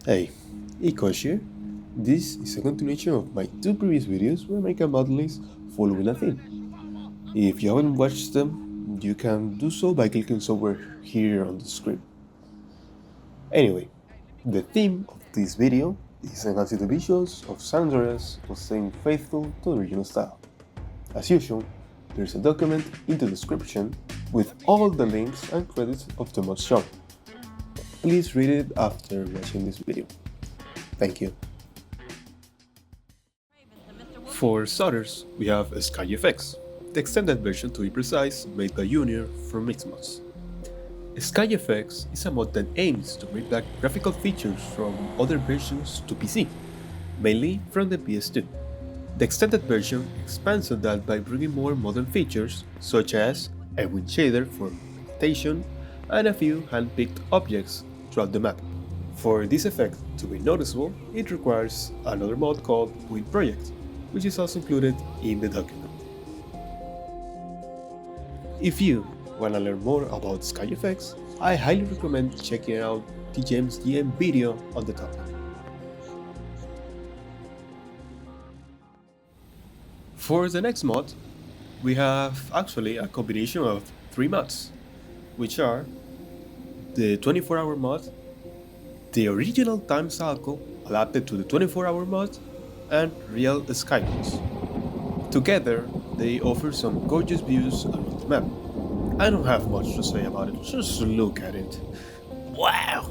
Hey, Ikosh here. This is a continuation of my two previous videos where I make a mod list following a theme. If you haven't watched them, you can do so by clicking somewhere here on the screen. Anyway, the theme of this video is enhancing the visuals of San Andreas while staying faithful to the original style. As usual, there's a document in the description with all the links and credits of the mods shown. Please read it after watching this video. Thank you. For starters, we have Skygfx, the extended version to be precise, made by Junior from Mixmods. Skygfx is a mod that aims to bring back graphical features from other versions to PC, mainly from the PS2. The extended version expands on that by bringing more modern features, such as a wind shader for vegetation and a few hand-picked objects throughout the map. For this effect to be noticeable, it requires another mod called Wind Project, which is also included in the document. If you want to learn more about Skygfx, I highly recommend checking out TJGM video on the topic. For the next mod, we have actually a combination of three mods, which are the 24-hour mod, the original Timecycle adapted to the 24-hour mod, and real Skybox. Together, they offer some gorgeous views around the map. I don't have much to say about it, just look at it. Wow!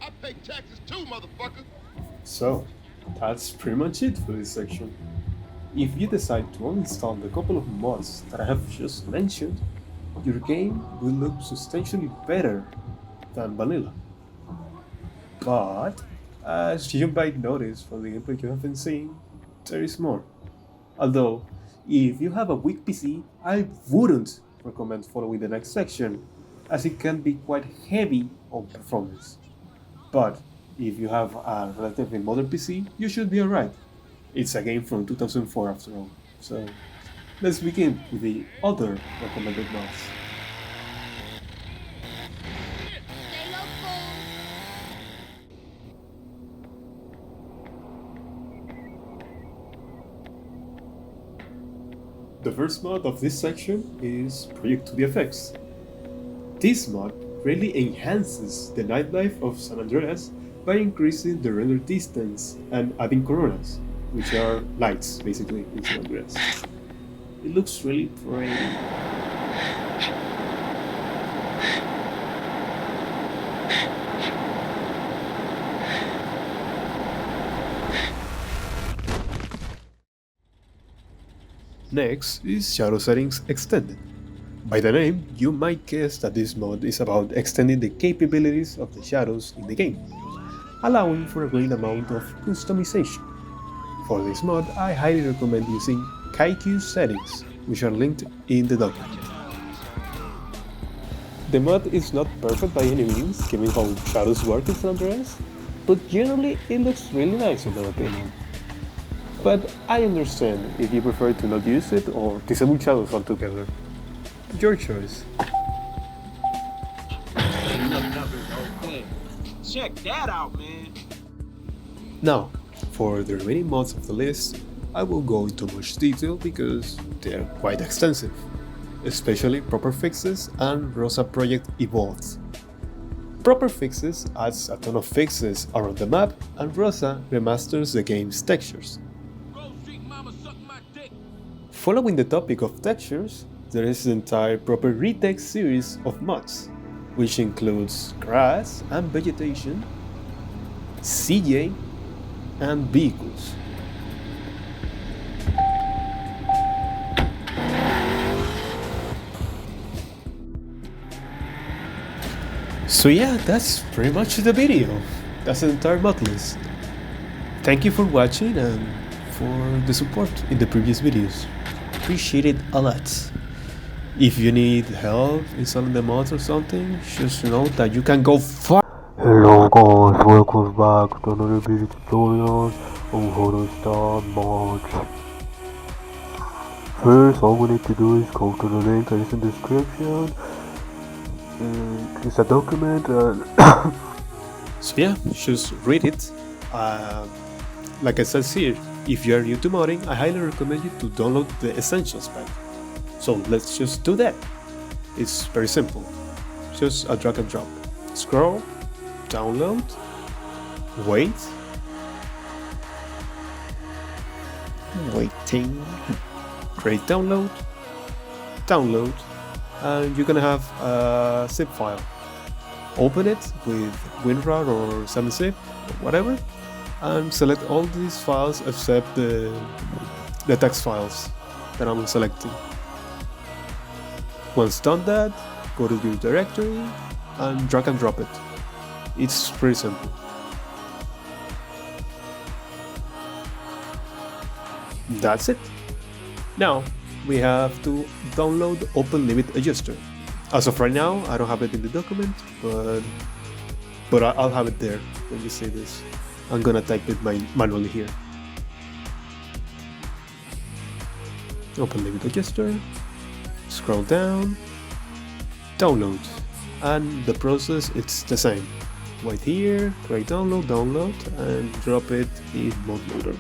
I pay taxes too, motherfucker. So, that's pretty much it for this section. If you decide to uninstall the couple of mods that I have just mentioned, your game will look substantially better than vanilla. But, as you might notice from the gameplay you have been seeing, there is more. Although, if you have a weak PC, I wouldn't recommend following the next section, as it can be quite heavy on performance. But if you have a relatively modern PC, you should be alright. It's a game from 2004 after all. So let's begin with the other recommended mods. The first mod of this section is Project 2DFX. This mod greatly enhances the nightlife of San Andreas by increasing the render distance and adding coronas, which are lights basically in San Andreas. It looks really pretty. Next is Shadow Settings Extended. By the name, you might guess that this mod is about extending the capabilities of the shadows in the game, allowing for a great amount of customization. For this mod, I highly recommend using Skygfx settings, which are linked in the document. The mod is not perfect by any means, given how shadows work in San Andreas, but generally it looks really nice in my opinion. But I understand if you prefer to not use it or disable shadows altogether. Your choice. Check that out, man. Now, for the remaining mods of the list, I will go into much detail because they are quite extensive, especially Proper Fixes and Rosa Project Evolved. Proper Fixes adds a ton of fixes around the map, and Rosa remasters the game's textures. Following the topic of textures, there is the entire Proper Retex series of mods, which includes grass and vegetation, CJ, and vehicles. So yeah, that's pretty much the video. That's the entire mod list. Thank you for watching and for the support in the previous videos. Appreciate it a lot. If you need help installing the mods or something, just know that you can go far. Hello guys, welcome back to another video tutorial on how to install mods. First, all we need to do is go to the link that is in the description. It's a document and So yeah, just read it. Like I said here, if you are new to modding, I highly recommend you to download the Essentials pack. So let's just do that. It's very simple. Just a drag and drop. Scroll, download, wait, waiting, create download, download, and you're gonna have a zip file. Open it with WinRAR or 7-zip or whatever, and select all these files except the text files that I'm selecting. Once done that, go to your directory and drag and drop it. It's pretty simple. That's it. Now we have to download Open Limit Adjuster. As of right now, I don't have it in the document, but I'll have it there when you say this. I'm gonna type it manually here. Open Limit Adjuster, scroll down, download, and the process it's the same. Wait here, create download, download, and drop it in Mod Loader.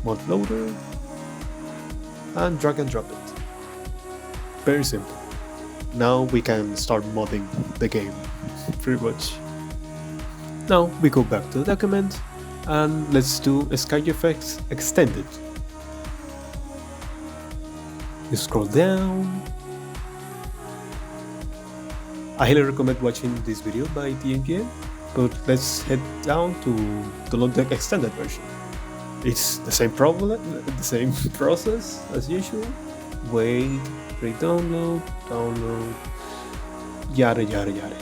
Mod Loader, and drag and drop it. Very simple. Now we can start modding the game, pretty much. Now we go back to the document and let's do Skygfx extended. You scroll down. I highly recommend watching this video by TJGM, but let's head down to download the extended version. It's the same problem, the same process as usual. Wait, create download, download, yada yada yada.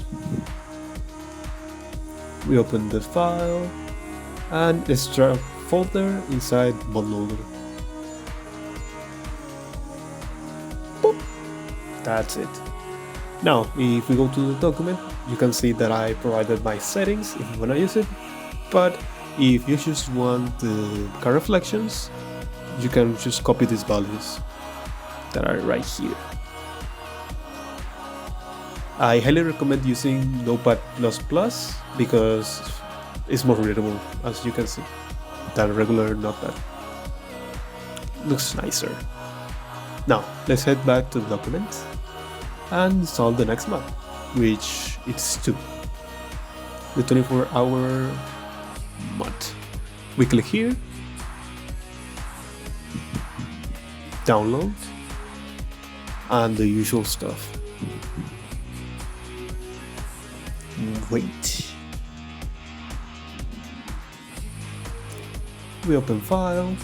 We open the file and extract folder inside Mod Loader. Boop. That's it. Now, if we go to the document, you can see that I provided my settings if you wanna use it, but if you just want the car reflections, you can just copy these values that are right here. I highly recommend using Notepad++ because it's more readable, as you can see, than regular Notepad. Looks nicer. Now, let's head back to the document and install the next mod, which it's 2. The 24-hour mod. We click here, download, and the usual stuff. Wait. We open file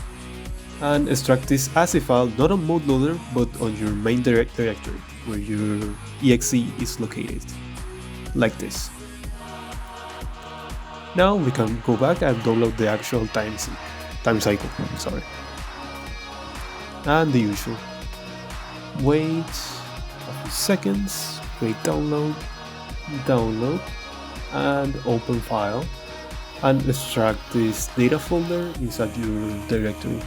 and extract this ASCII file not on Mod Loader but on your main directory where your exe is located, like this. Now we can go back and download the actual Timecycle, sorry. And the usual. Wait a few seconds, wait download, download, and open file, and extract this data folder inside your directory.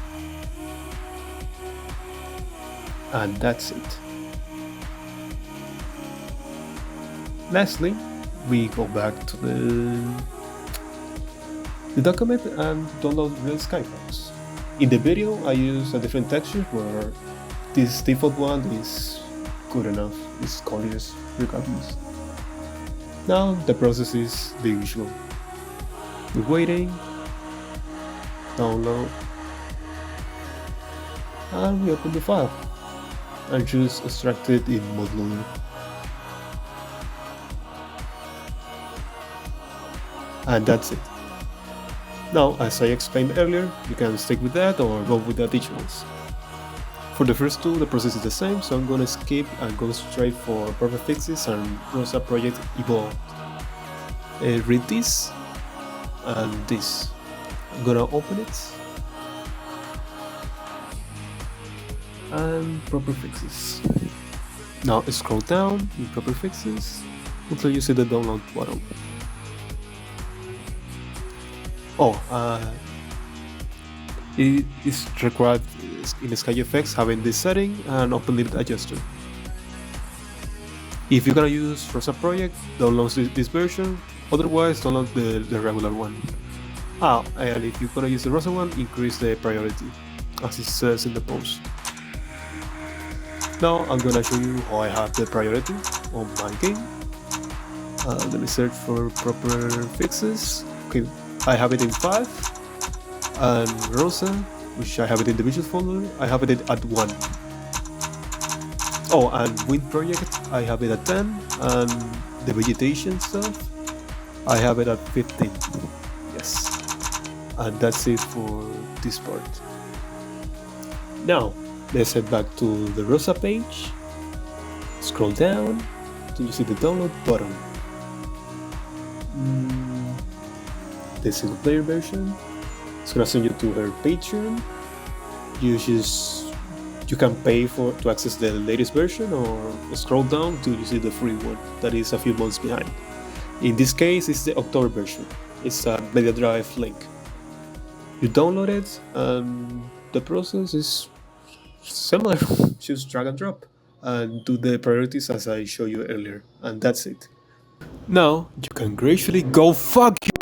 And that's it. Lastly, we go back to the document and download real Skybox. In the video I use a different texture where this default one is good enough, it's gorgeous regardless. Now the process is the usual. We're waiting, download, and we open the file and just extract it in Mod Loader. And that's it. Now, as I explained earlier, you can stick with that or go with the additionals. For the first two, the process is the same, so I'm gonna skip and go straight for Perfect Fixes and Rosa Project Evolved. Read this and this. I'm gonna open it and Proper Fixes. Now scroll down in Proper Fixes until you see the download button. It is required in Skygfx having this setting and open limit adjuster. If you're gonna use Rosa Project, download this version, otherwise download the regular one. And if you're gonna use the Rosa one, increase the priority, as it says in the post. Now I'm gonna show you how I have the priority on my game. Let me search for Proper Fixes. Okay, I have it in 5. And Rosa, which I have it in the visual folder, I have it at 1. And Wind Project, I have it at 10, and the vegetation stuff, I have it at 15. Yes. And that's it for this part. Now, let's head back to the Rosa page, scroll down till you see the download button. The single player version. It's gonna send you to her Patreon. You can pay to access the latest version, or scroll down till you see the free one that is a few months behind. In this case, it's the October version. It's a Media Drive link. You download it, and the process is similar. Just drag and drop and do the priorities as I showed you earlier, and that's it. Now you can gracefully go fuck you.